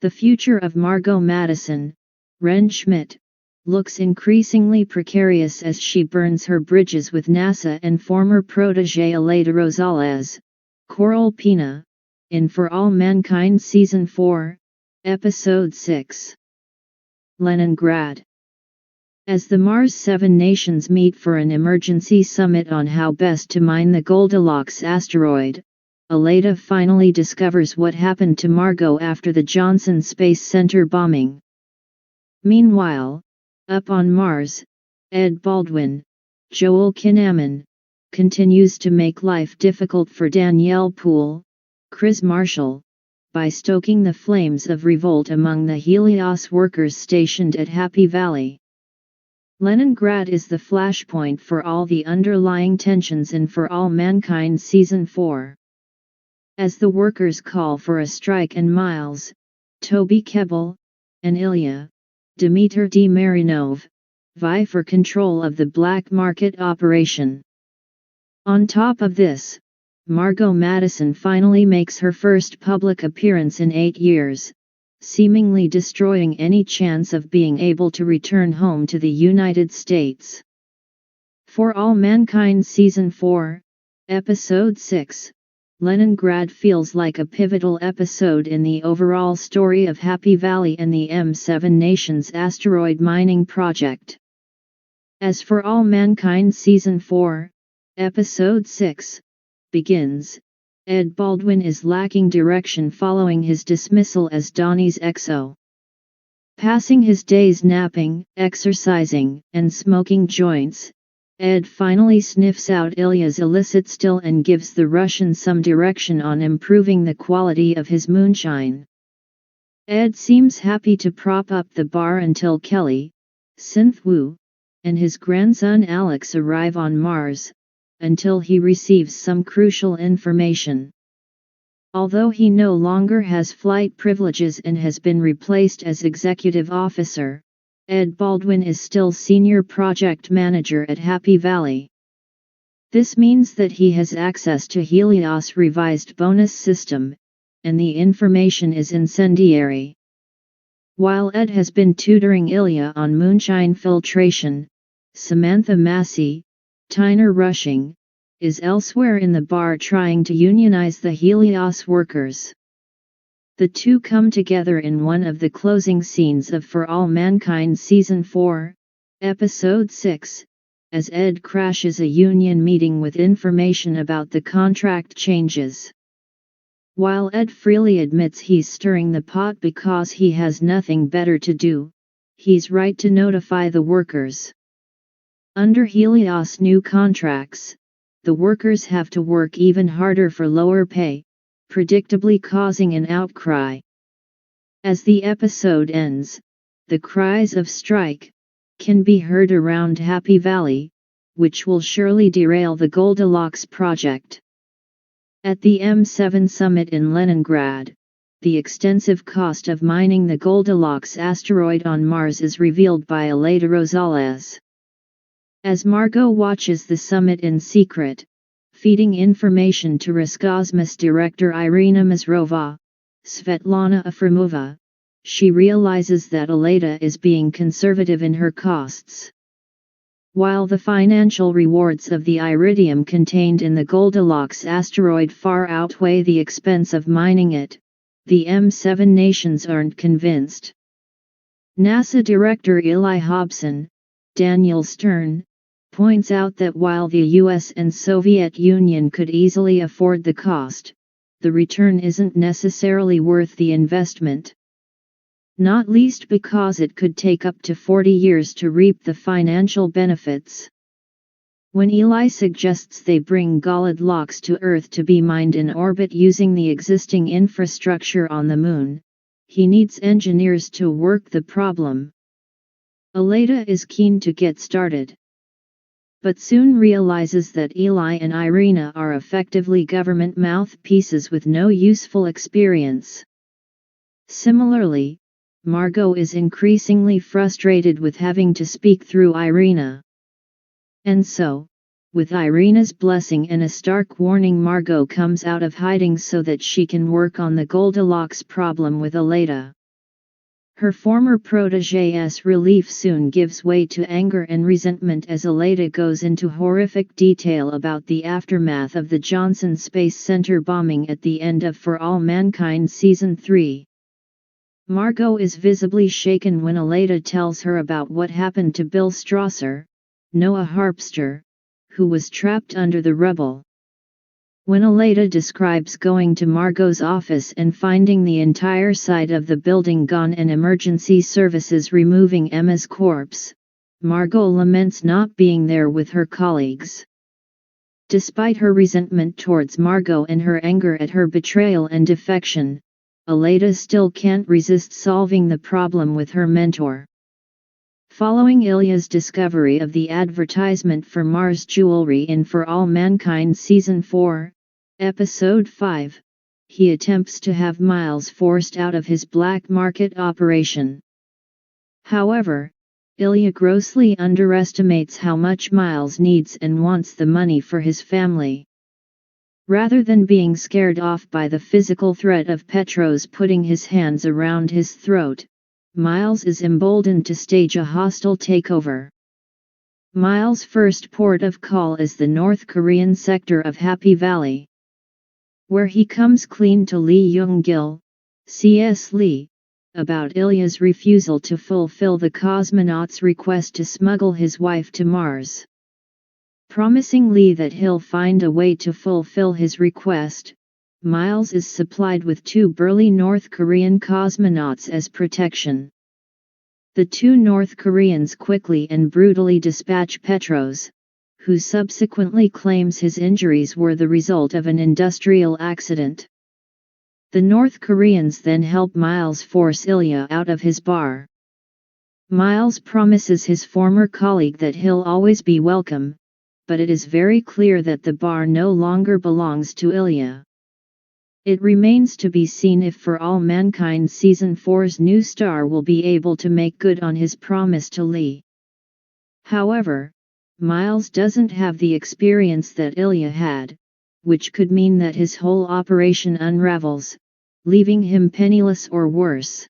The future of Margot Madison, Ren Schmidt, looks increasingly precarious as she burns her bridges with NASA and former protégé Aleida Rosales, Coral Pina, in For All Mankind Season 4, Episode 6. Leningrad. As the Mars 7 nations meet for an emergency summit on how best to mine the Goldilocks asteroid, Aleida finally discovers what happened to Margot after the Johnson Space Center bombing. Meanwhile, up on Mars, Ed Baldwin, Joel Kinnaman, continues to make life difficult for Danielle Poole, Chris Marshall, by stoking the flames of revolt among the Helios workers stationed at Happy Valley. Leningrad is the flashpoint for all the underlying tensions in For All Mankind Season 4. As the workers call for a strike and Miles, Toby Kebbell, and Ilya, Dmitry D. Marinov, vie for control of the black market operation. On top of this, Margot Madison finally makes her first public appearance in 8 years, seemingly destroying any chance of being able to return home to the United States. For All Mankind Season 4, Episode 6, Leningrad feels like a pivotal episode in the overall story of Happy Valley and the M7 Nations asteroid mining project. As For All Mankind Season 4, Episode 6, begins, Ed Baldwin is lacking direction following his dismissal as Donnie's XO. Passing his days napping, exercising, and smoking joints, Ed finally sniffs out Ilya's illicit still and gives the Russian some direction on improving the quality of his moonshine. Ed seems happy to prop up the bar until Kelly, Synth Wu, and his grandson Alex arrive on Mars, until he receives some crucial information. Although he no longer has flight privileges and has been replaced as executive officer, Ed Baldwin is still senior project manager at Happy Valley. This means that he has access to Helios' revised bonus system, and the information is incendiary. While Ed has been tutoring Ilya on moonshine filtration, Samantha Massey, Tyner Rushing, is elsewhere in the bar trying to unionize the Helios workers. The two come together in one of the closing scenes of For All Mankind Season 4, Episode 6, as Ed crashes a union meeting with information about the contract changes. While Ed freely admits he's stirring the pot because he has nothing better to do, he's right to notify the workers. Under Helios' new contracts, the workers have to work even harder for lower pay, predictably causing an outcry. As the episode ends, the cries of strike can be heard around Happy Valley, which will surely derail the Goldilocks project. At the M7 summit in Leningrad, the extensive cost of mining the Goldilocks asteroid on Mars is revealed by Aleida Rosales. As Margot watches the summit in secret, feeding information to Roscosmos director Irina Mazrova, Svetlana Afremova, she realizes that Aleida is being conservative in her costs. While the financial rewards of the iridium contained in the Goldilocks asteroid far outweigh the expense of mining it, the M7 nations aren't convinced. NASA Director Eli Hobson, Daniel Stern, points out that while the US and Soviet Union could easily afford the cost, the return isn't necessarily worth the investment. Not least because it could take up to 40 years to reap the financial benefits. When Eli suggests they bring Goldilocks to Earth to be mined in orbit using the existing infrastructure on the Moon, he needs engineers to work the problem. Aleida is keen to get started, but soon realizes that Eli and Irina are effectively government mouthpieces with no useful experience. Similarly, Margot is increasingly frustrated with having to speak through Irina. And so, with Irina's blessing and a stark warning, Margot comes out of hiding so that she can work on the Goldilocks problem with Aleida. Her former protege's relief soon gives way to anger and resentment as Aleida goes into horrific detail about the aftermath of the Johnson Space Center bombing at the end of For All Mankind Season 3. Margot is visibly shaken when Aleida tells her about what happened to Bill Strasser, Noah Harpster, who was trapped under the rubble. When Aleida describes going to Margot's office and finding the entire side of the building gone and emergency services removing Emma's corpse, Margot laments not being there with her colleagues. Despite her resentment towards Margot and her anger at her betrayal and defection, Aleida still can't resist solving the problem with her mentor. Following Ilya's discovery of the advertisement for Mars jewelry in For All Mankind Season 4, Episode 5, he attempts to have Miles forced out of his black market operation. However, Ilya grossly underestimates how much Miles needs and wants the money for his family. Rather than being scared off by the physical threat of Petros putting his hands around his throat, Miles is emboldened to stage a hostile takeover. Miles' first port of call is the North Korean sector of Happy Valley, where he comes clean to Lee Young-gil, C.S. Lee, about Ilya's refusal to fulfill the cosmonaut's request to smuggle his wife to Mars. Promising Lee that he'll find a way to fulfill his request, Miles is supplied with 2 burly North Korean cosmonauts as protection. The 2 North Koreans quickly and brutally dispatch Petros, who subsequently claims his injuries were the result of an industrial accident. The North Koreans then help Miles force Ilya out of his bar. Miles promises his former colleague that he'll always be welcome, but it is very clear that the bar no longer belongs to Ilya. It remains to be seen if For All Mankind Season 4's new star will be able to make good on his promise to Lee. However, Miles doesn't have the experience that Ilya had, which could mean that his whole operation unravels, leaving him penniless or worse.